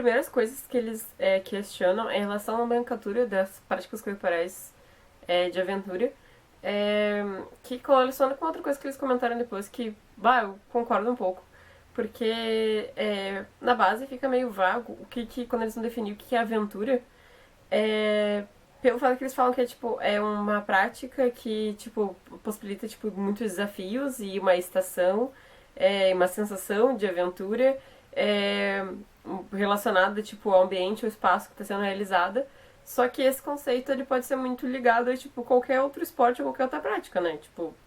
primeiras coisas que eles questionam é em relação à nomenclatura das práticas corporais de aventura, que correlaciona com outra coisa que eles comentaram depois, que, eu concordo um pouco. Porque na base fica meio vago quando eles não definiram o que é aventura, pelo fato que eles falam que é uma prática que, possibilita, muitos desafios e uma estação, uma sensação de aventura, relacionada, ao ambiente ou espaço que está sendo realizada. Só que esse conceito, ele pode ser muito ligado a, qualquer outro esporte ou qualquer outra prática, né?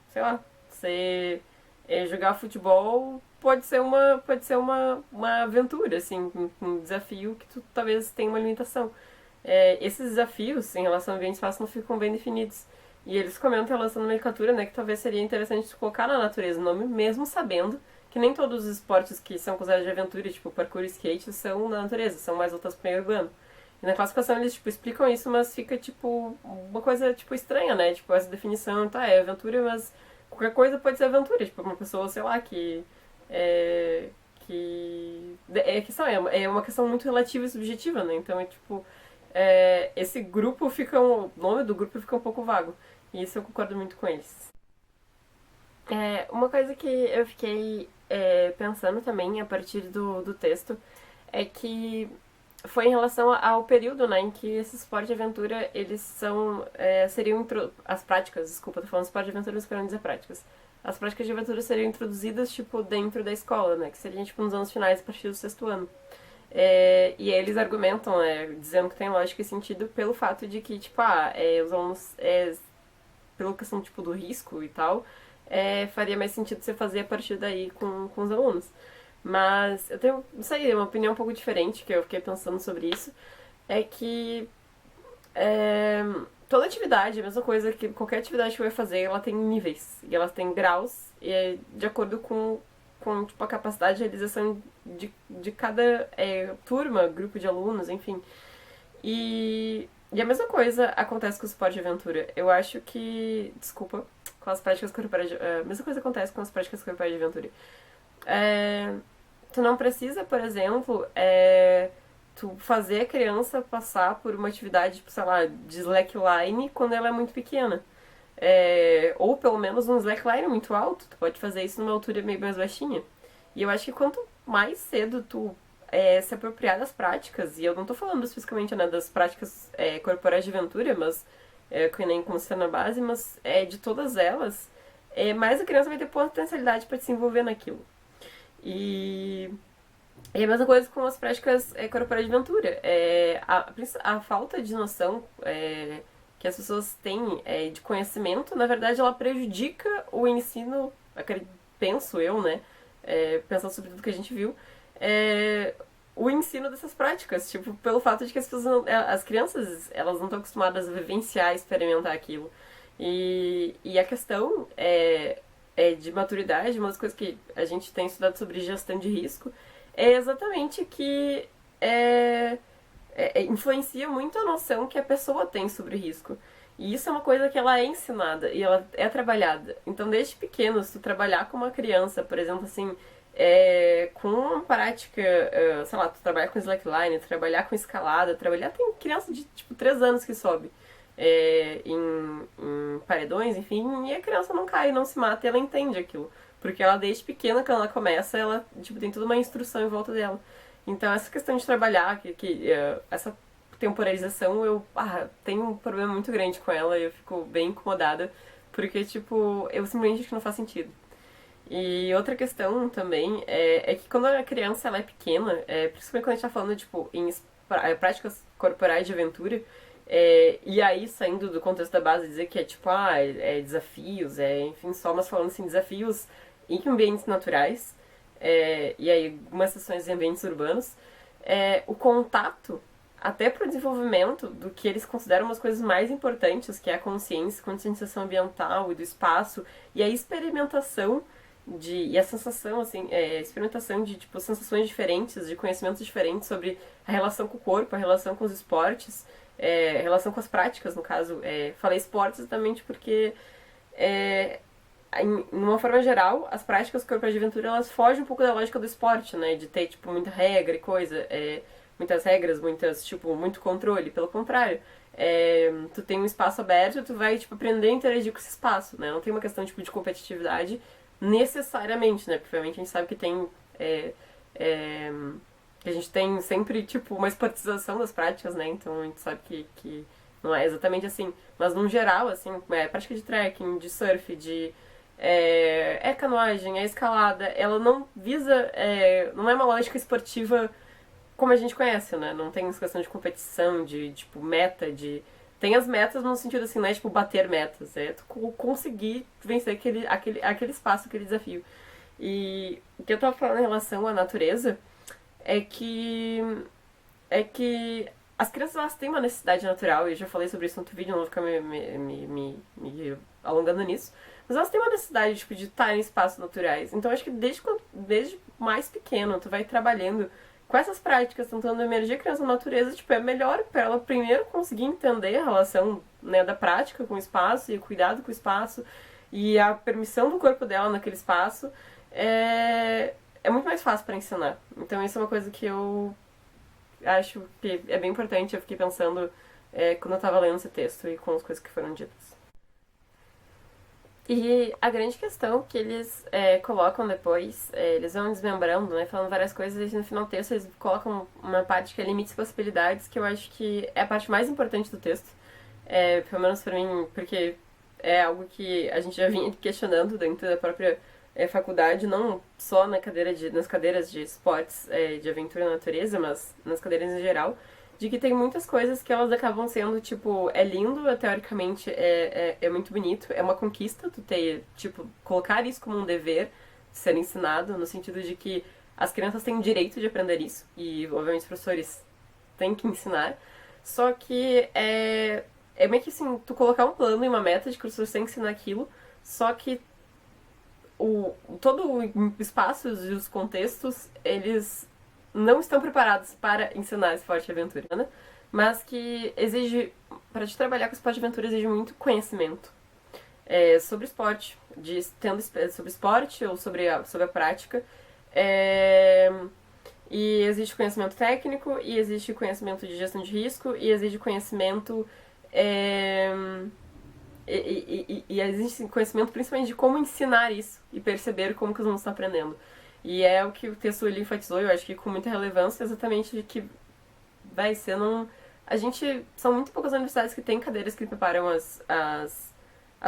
Sei lá, você jogar futebol pode ser uma aventura, assim, um desafio que tu talvez tenha uma limitação. Esses desafios em relação ao ambiente e espaço não ficam bem definidos. E eles comentam em relação à nomenclatura, né, que talvez seria interessante colocar na natureza o nome, mesmo sabendo que nem todos os esportes que são considerados de aventura, tipo parkour e skate, são na natureza, são mais voltados para o meio urbano. E na classificação eles, explicam isso, mas fica, uma coisa, estranha, né? Essa definição, tá, é aventura, mas qualquer coisa pode ser aventura. Uma pessoa, sei lá, é uma questão muito relativa e subjetiva, né? Então esse grupo o nome do grupo fica um pouco vago. E isso eu concordo muito com eles. Uma coisa que eu fiquei pensando também a partir do texto é que foi em relação ao período, né, em que esse esporte de aventura, eles seriam as práticas, desculpa, tô falando esporte de aventura, mas querendo dizer práticas. As práticas de aventura seriam introduzidas, dentro da escola, né, que seriam, nos anos finais, a partir do sexto ano. E aí eles argumentam, dizendo que tem lógica e sentido pelo fato de que, os alunos, pela questão, do risco e tal, faria mais sentido você fazer a partir daí com os alunos. Mas eu tenho, não sei, uma opinião um pouco diferente, que eu fiquei pensando sobre isso, é que toda atividade, a mesma coisa que qualquer atividade que eu vai fazer, ela tem níveis, e ela tem graus, e de acordo com a capacidade de realização de cada turma, grupo de alunos, enfim. E a mesma coisa acontece com o esporte de aventura. Eu acho que, desculpa, com as práticas corporais a mesma coisa acontece com as práticas corporais de aventura. Tu não precisa, por exemplo, tu fazer a criança passar por uma atividade, sei lá, de slackline quando ela é muito pequena. Ou pelo menos um slackline muito alto, tu pode fazer isso numa altura meio mais baixinha. E eu acho que quanto mais cedo tu se apropriar das práticas, e eu não tô falando especificamente, né, das práticas corporais de aventura, mas que nem como se na base, mas de todas elas, mais a criança vai ter potencialidade para se envolver naquilo. E é a mesma coisa com as práticas corporais de aventura. A falta de noção que as pessoas têm de conhecimento, na verdade, ela prejudica o ensino, penso eu, né? Pensando sobre tudo que a gente viu, o ensino dessas práticas, pelo fato de que as crianças, elas não estão acostumadas a vivenciar, experimentar aquilo. E a questão de maturidade, uma das coisas que a gente tem estudado sobre gestão de risco, é exatamente que influencia muito a noção que a pessoa tem sobre risco. E isso é uma coisa que ela é ensinada e ela é trabalhada. Então, desde pequeno, se tu trabalhar com uma criança, por exemplo, assim, com uma prática, sei lá, tu trabalhar com slackline, trabalhar com escalada, tem criança de, 3 anos que sobe em paredões, enfim, e a criança não cai, não se mata, e ela entende aquilo. Porque ela, desde pequena, quando ela começa, ela, tem toda uma instrução em volta dela. Então, essa questão de trabalhar, essa temporalização, eu tenho um problema muito grande com ela e eu fico bem incomodada, porque, eu simplesmente acho que não faz sentido. E outra questão também é que quando a criança ela é pequena, principalmente quando a gente tá falando, em práticas corporais de aventura, e aí saindo do contexto da base, dizer que desafios, enfim, só, mas falando assim, desafios em ambientes naturais, e aí algumas sessões em ambientes urbanos, o contato até para o desenvolvimento do que eles consideram umas coisas mais importantes, que é a conscientização ambiental e do espaço, e a experimentação e a sensação, assim, experimentação de, sensações diferentes, de conhecimentos diferentes sobre a relação com o corpo, a relação com os esportes, a relação com as práticas, no caso. Falei esportes exatamente porque, em uma forma geral, as práticas corporais de aventura, elas fogem um pouco da lógica do esporte, né, de ter, muita regra e coisa, muitas regras, tipo, muito controle. Pelo contrário, tu tem um espaço aberto, tu vai, tipo, aprender a interagir com esse espaço, né? Não tem uma questão, tipo, de competitividade necessariamente, né? Porque, obviamente, a gente sabe que tem... é, que a gente tem sempre, tipo, uma esportização das práticas, né? Então, a gente sabe que não é exatamente assim. Mas, no geral, assim, prática de trekking, de surf, de... canoagem, escalada, ela não visa... não é uma lógica esportiva como a gente conhece, né? Não tem essa questão de competição, de, tipo, meta, de... Tem as metas no sentido assim, não é tipo bater metas, é tu conseguir vencer aquele espaço, aquele desafio. E o que eu tava falando em relação à natureza é que é que as crianças elas têm uma necessidade natural, e eu já falei sobre isso no outro vídeo, não vou ficar me alongando nisso, mas elas têm uma necessidade tipo, de estar em espaços naturais. Então acho que desde mais pequeno tu vai trabalhando com essas práticas, tentando emergir a criança na natureza, tipo, é melhor para ela primeiro conseguir entender a relação, né, da prática com o espaço e o cuidado com o espaço e a permissão do corpo dela naquele espaço. É muito mais fácil para ensinar. Então isso é uma coisa que eu acho que é bem importante. Eu fiquei pensando quando eu tava lendo esse texto e com as coisas que foram ditas. E a grande questão que eles colocam depois, eles vão desmembrando, né, falando várias coisas, e no final do texto eles colocam uma parte que é limites e possibilidades, que eu acho que é a parte mais importante do texto, pelo menos pra mim, porque é algo que a gente já vinha questionando dentro da própria faculdade, não só nas cadeiras de esportes, de aventura na natureza, mas nas cadeiras em geral, de que tem muitas coisas que elas acabam sendo, tipo, é lindo, teoricamente é muito bonito, é uma conquista tu ter, tipo, colocar isso como um dever de ser ensinado, no sentido de que as crianças têm o direito de aprender isso, e obviamente os professores têm que ensinar, só que é meio que assim, tu colocar um plano e uma meta de que os professores têm que ensinar aquilo, só que todo o espaço e os contextos, eles não estão preparados para ensinar esporte e aventura, né? Mas que exige, para te trabalhar com esporte e aventura, exige muito conhecimento sobre esporte, sobre esporte ou sobre a prática. E existe conhecimento técnico, e existe conhecimento de gestão de risco, e existe conhecimento. E existe conhecimento principalmente de como ensinar isso e perceber como que os alunos estão aprendendo. E é o que o texto ele enfatizou, eu acho que com muita relevância, exatamente de que vai ser num... A gente... São muito poucas universidades que têm cadeiras que preparam as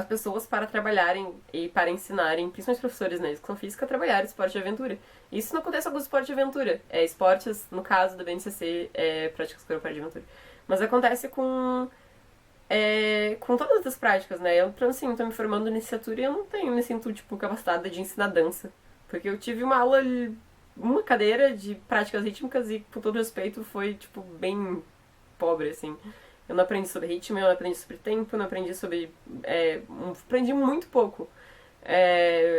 pessoas para trabalharem e para ensinarem, principalmente professores na educação física, a trabalhar esporte de aventura. E isso não acontece só com esporte de aventura. Esportes, no caso da BNCC, práticas corporais de aventura. Mas acontece com todas as práticas, né? Eu, assim, tô me formando em licenciatura e eu não me sinto, tipo, capacitada de ensinar dança. Porque eu tive uma cadeira de práticas rítmicas e, com todo respeito, foi, tipo, bem pobre, assim. Eu não aprendi sobre ritmo, eu não aprendi sobre tempo, eu não aprendi sobre... aprendi muito pouco.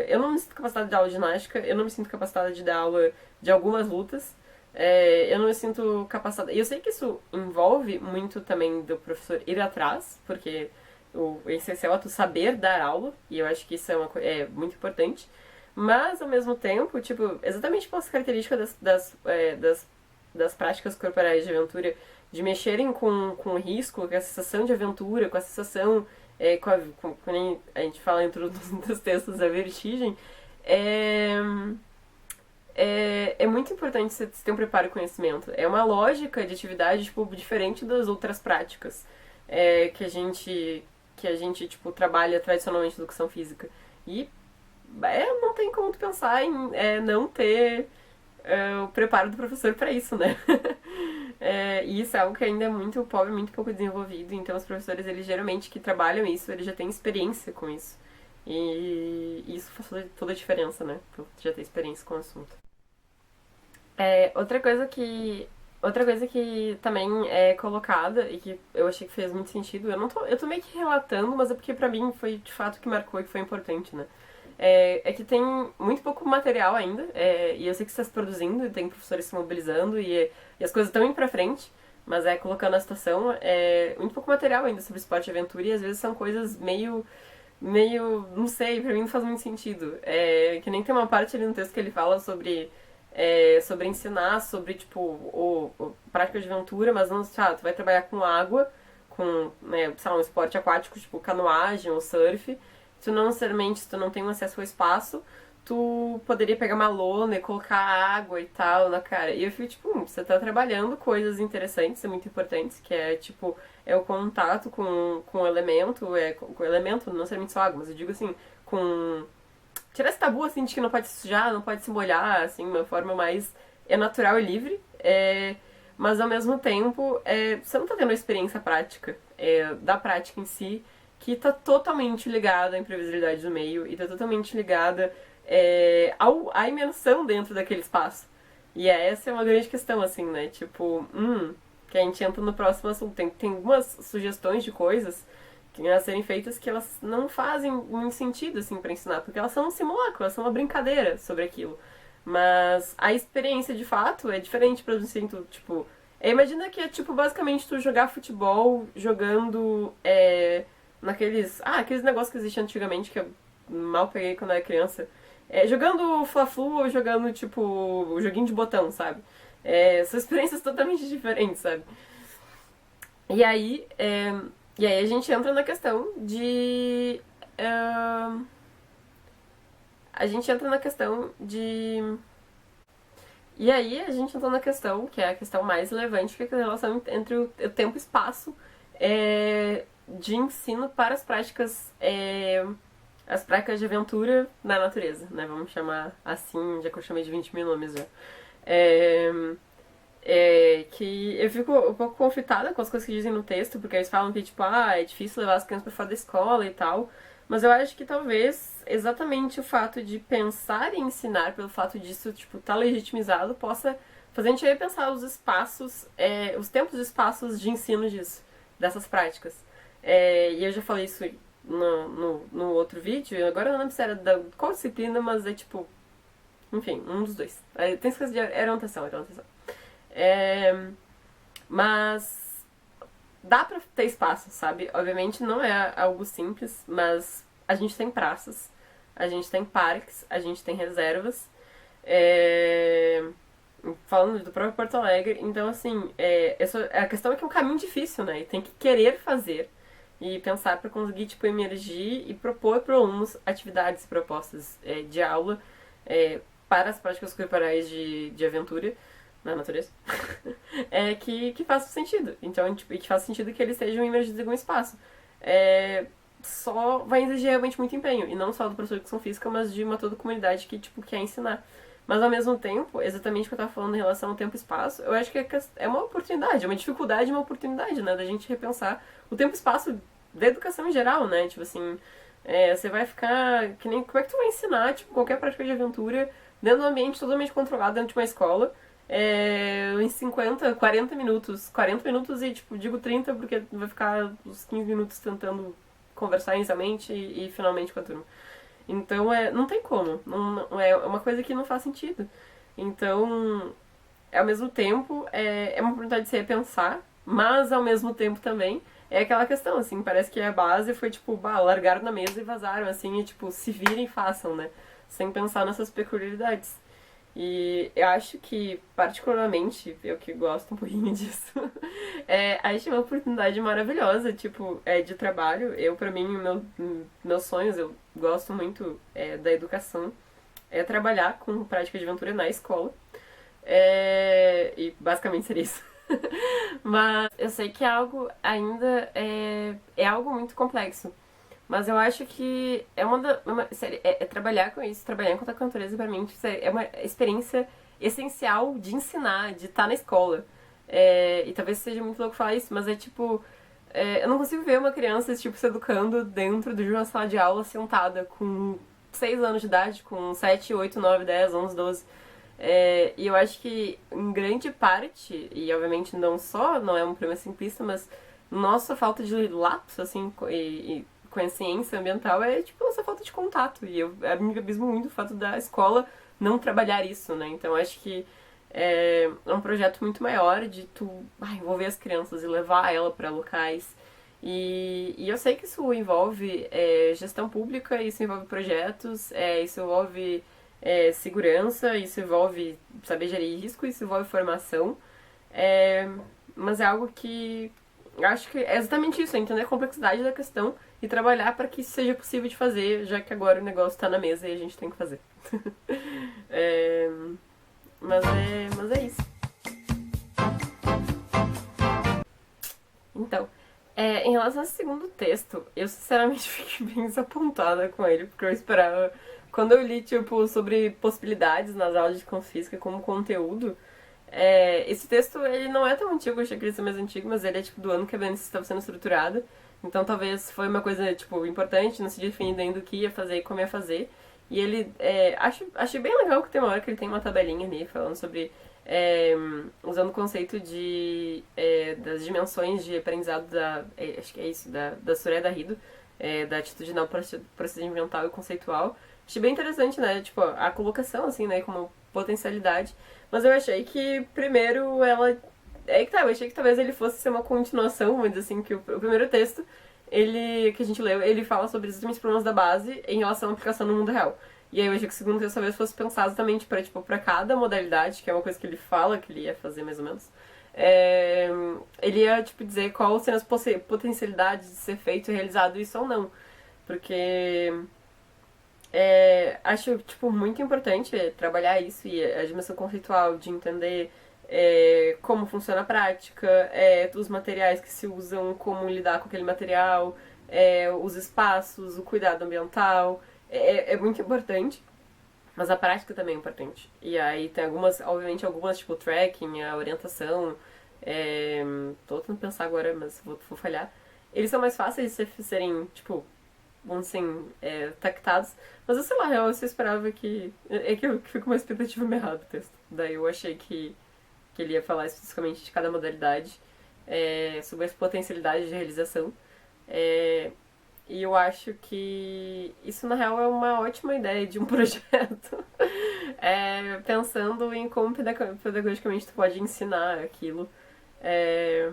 Eu não me sinto capacitada de dar aula de ginástica, eu não me sinto capacitada de dar aula de algumas lutas. Eu não me sinto capacitada. E eu sei que isso envolve muito também do professor ir atrás, porque o essencial é tu saber dar aula, e eu acho que isso é muito importante. Mas, ao mesmo tempo, tipo, exatamente pelas características das práticas corporais de aventura, de mexerem com o risco, com a sensação de aventura, com a sensação, quando a gente fala em dos textos da vertigem, é muito importante você ter um preparo e conhecimento. É uma lógica de atividade, tipo, diferente das outras práticas que a gente tipo, trabalha tradicionalmente na educação física. E não tem como tu pensar em não ter o preparo do professor para isso, né? E isso é algo que ainda é muito pobre, muito pouco desenvolvido. Então os professores, eles geralmente que trabalham isso, eles já têm experiência com isso. E isso faz toda a diferença, né? Tu já ter experiência com o assunto. Outra coisa que também é colocada e que eu achei que fez muito sentido, eu tô meio que relatando, mas é porque pra mim foi de fato o que marcou e que foi importante, né? Que tem muito pouco material ainda, e eu sei que você está se produzindo, e tem professores se mobilizando, e as coisas estão indo pra frente, mas colocando a situação, muito pouco material ainda sobre esporte e aventura, e às vezes são coisas meio, não sei, pra mim não faz muito sentido. Que nem tem uma parte ali no texto que ele fala sobre sobre ensinar, sobre, tipo, prática de aventura, mas não, tu vai trabalhar com água, com, né, sei lá, um esporte aquático, tipo canoagem ou surf, tu não necessariamente, se tu não tem um acesso ao espaço, tu poderia pegar uma lona e colocar água e tal na cara. E eu fico, tipo, você tá trabalhando coisas interessantes e muito importantes, que é, tipo, é o contato com o elemento, com o elemento, não necessariamente só água, mas eu digo assim, com tirar esse tabu, assim, de que não pode se sujar, não pode se molhar, assim, uma forma mais natural e livre. Mas, ao mesmo tempo, você não tá tendo a experiência prática da prática em si, que tá totalmente ligada à imprevisibilidade do meio e tá totalmente ligada à imersão dentro daquele espaço. E essa é uma grande questão, assim, né? Tipo, que a gente entra no próximo assunto. Tem algumas sugestões de coisas a serem feitas que elas não fazem muito sentido, assim, pra ensinar, porque elas são um simulacro, elas são uma brincadeira sobre aquilo. Mas a experiência, de fato, é diferente pra você, tipo... imagina que é, tipo, basicamente tu jogar futebol jogando naqueles... aqueles negócios que existiam antigamente, que eu mal peguei quando era criança. Jogando Fla-Flu ou jogando, tipo, o joguinho de botão, sabe? São experiências totalmente diferentes, sabe? E aí, e aí a gente entra na questão de. A gente entra na questão de. E aí a gente entra na questão, que é a questão mais relevante, que é a relação entre o tempo e espaço de ensino para as práticas de aventura na natureza, né? Vamos chamar assim, já que eu chamei de 20 mil nomes já. É, que eu fico um pouco confitada com as coisas que dizem no texto, porque eles falam que, tipo, é difícil levar as crianças pra fora da escola e tal. Mas eu acho que talvez exatamente o fato de pensar e ensinar, pelo fato disso, tipo, tá legitimizado, possa fazer a gente repensar os espaços, os tempos e espaços de ensino disso, dessas práticas. E eu já falei isso no outro vídeo, agora eu não lembro se era da qual disciplina, mas é tipo, enfim, um dos dois. Tem esquecido de orientação. Mas dá pra ter espaço, sabe? Obviamente não é algo simples, mas a gente tem praças, a gente tem parques, a gente tem reservas. É, falando do próprio Porto Alegre, então assim, a questão é que é um caminho difícil, né? E tem que querer fazer e pensar para conseguir tipo emergir e propor para alunos atividades propostas de aula para as práticas corporais de aventura na natureza, que faça sentido. Então, tipo, e que faça sentido que eles estejam imergidos em algum espaço. Só vai exigir realmente muito empenho, e não só do professor de educação física, mas de uma toda comunidade que, tipo, quer ensinar. Mas ao mesmo tempo, exatamente o que eu tava falando em relação ao tempo e espaço, eu acho que é uma oportunidade, é uma dificuldade e uma oportunidade, né, da gente repensar o tempo e espaço da educação em geral, né, tipo assim, você vai ficar, que nem, como é que tu vai ensinar, tipo, qualquer prática de aventura dentro de um ambiente totalmente controlado, dentro de uma escola, em 50, 40 minutos. 40 minutos e, tipo, digo 30 porque vai ficar uns 15 minutos tentando conversar inicialmente e finalmente com a turma. Então, não tem como. Não, é uma coisa que não faz sentido. Então, ao mesmo tempo, é uma oportunidade de se repensar, mas ao mesmo tempo também é aquela questão, assim, parece que a base foi, tipo, largaram na mesa e vazaram, assim, e, tipo, se virem e façam, né? Sem pensar nessas peculiaridades. E eu acho que, particularmente, eu que gosto um pouquinho disso, acho uma oportunidade maravilhosa, tipo, de trabalho. Pra mim, meus sonhos, eu gosto muito da educação, trabalhar com prática de aventura na escola. E basicamente seria isso. Mas eu sei que é algo ainda é algo muito complexo. Mas eu acho que sério, trabalhar com isso, trabalhar com a natureza pra mim é uma experiência essencial de ensinar, de estar na escola. E talvez seja muito louco falar isso, mas é tipo. Eu não consigo ver uma criança tipo, se educando dentro de uma sala de aula sentada com 6 anos de idade, com 7, 8, 9, 10, 11, 12. E eu acho que em grande parte, e obviamente não é um problema simplista, mas nossa falta de lapso, assim, e consciência ambiental é tipo essa falta de contato. E eu me abismo muito o fato da escola não trabalhar isso, né? Então acho que é um projeto muito maior de tu envolver as crianças e levar ela para locais. E eu sei que isso envolve gestão pública, isso envolve projetos, isso envolve segurança, isso envolve saber gerir risco, isso envolve formação. É, mas é algo que eu acho que é exatamente isso, é entender a complexidade da questão e trabalhar para que isso seja possível de fazer, já que agora o negócio está na mesa e a gente tem que fazer. É, mas é isso. Então, em relação ao segundo texto, eu sinceramente fiquei bem desapontada com ele, porque eu esperava. Quando eu li, tipo, sobre possibilidades nas aulas de educação física como conteúdo, esse texto ele não é tão antigo, eu achei que ele ia ser mais antigo, mas ele é tipo do ano que a BNCC estava sendo estruturada. Então talvez foi uma coisa, tipo, importante, não se definindo ainda o que ia fazer e como ia fazer. E ele, achei bem legal que tem uma hora que ele tem uma tabelinha ali falando sobre, é, usando o conceito das dimensões de aprendizado acho que é isso, da Surya Darrido, da atitudinal, procedimental e conceitual. Achei bem interessante, né, tipo, a colocação, assim, né, como potencialidade. Mas eu achei que primeiro ela. É que tá, eu achei que talvez ele fosse ser uma continuação, vamos dizer assim, que o primeiro texto, ele que a gente leu, ele fala sobre exatamente os problemas da base em relação à aplicação no mundo real. E aí eu achei que o segundo texto talvez fosse pensar exatamente pra, tipo, pra cada modalidade, que é uma coisa que ele fala que ele ia fazer mais ou menos. Ele ia, tipo, dizer qual seriam as potencialidades de ser feito e realizado isso ou não. Porque acho, tipo, muito importante trabalhar isso e a dimensão conceitual de entender como funciona a prática, os materiais que se usam, como lidar com aquele material, os espaços, o cuidado ambiental. É muito importante, mas a prática também é importante. E aí tem algumas, obviamente, algumas, tipo, tracking, a orientação. Tô tentando pensar agora, mas vou falhar. Eles são mais fáceis de serem, tipo, vão ser tactados. Mas eu sei lá, eu esperava que. É que eu fico uma expectativa meio errada do texto. Daí eu achei que ele ia falar especificamente de cada modalidade, sobre as potencialidades de realização. É, e eu acho que isso, na real, é uma ótima ideia de um projeto. Pensando em como pedagogicamente tu pode ensinar aquilo. É,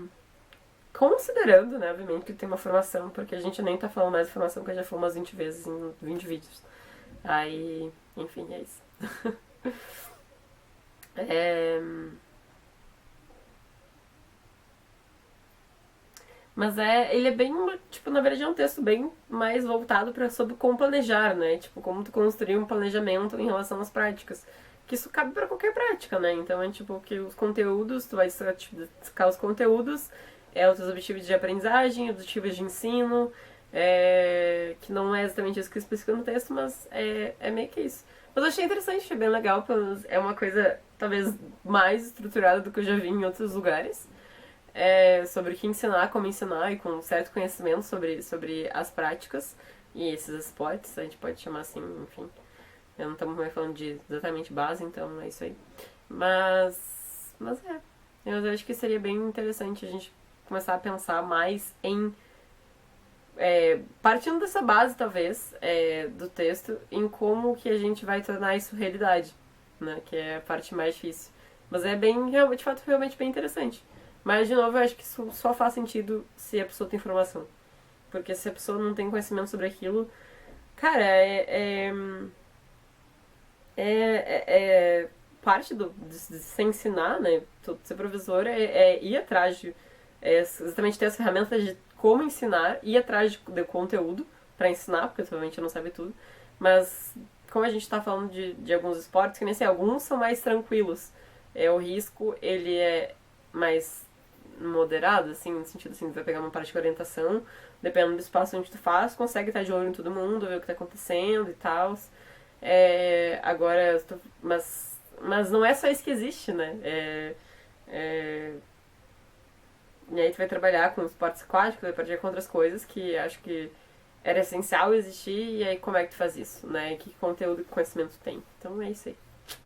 considerando, né, obviamente, que tem uma formação, porque a gente nem tá falando mais de formação que eu já falei umas 20 vezes em 20 vídeos. Aí, enfim, é isso. É, mas ele é bem, tipo, na verdade é um texto bem mais voltado para sobre como planejar, né? Tipo, como tu construir um planejamento em relação às práticas. Que isso cabe para qualquer prática, né? Então é tipo que os conteúdos, tu vai destacar os conteúdos, os teus objetivos de aprendizagem, objetivos de ensino, que não é exatamente isso que especifica no texto, mas é meio que isso. Mas eu achei interessante, achei bem legal, é uma coisa talvez mais estruturada do que eu já vi em outros lugares. Sobre o que ensinar, como ensinar e com um certo conhecimento sobre as práticas e esses esportes, a gente pode chamar assim, enfim. Eu não estamos mais falando de exatamente base, então é isso aí. Mas eu acho que seria bem interessante a gente começar a pensar mais em partindo dessa base, talvez, do texto, em como que a gente vai tornar isso realidade, né? Que é a parte mais difícil. Mas é bem, de fato, realmente bem interessante. Mas, de novo, eu acho que isso só faz sentido se a pessoa tem informação. Porque se a pessoa não tem conhecimento sobre aquilo, cara, parte de se ensinar, né? Ser professor ir atrás de exatamente ter as ferramentas de como ensinar, ir atrás de conteúdo para ensinar, porque provavelmente não sabe tudo. Mas como a gente tá falando de alguns esportes, que nem sei, alguns são mais tranquilos. O risco, ele é mais moderado, assim, no sentido assim, tu vai pegar uma parte de orientação, dependendo do espaço onde tu faz, consegue estar de olho em todo mundo, ver o que tá acontecendo e tal. Agora, mas não é só isso que existe, né? E aí tu vai trabalhar com esportes aquáticos, vai trabalhar com outras coisas que acho que era essencial existir, e aí como é que tu faz isso, né? Que conteúdo e conhecimento tu tem. Então é isso aí.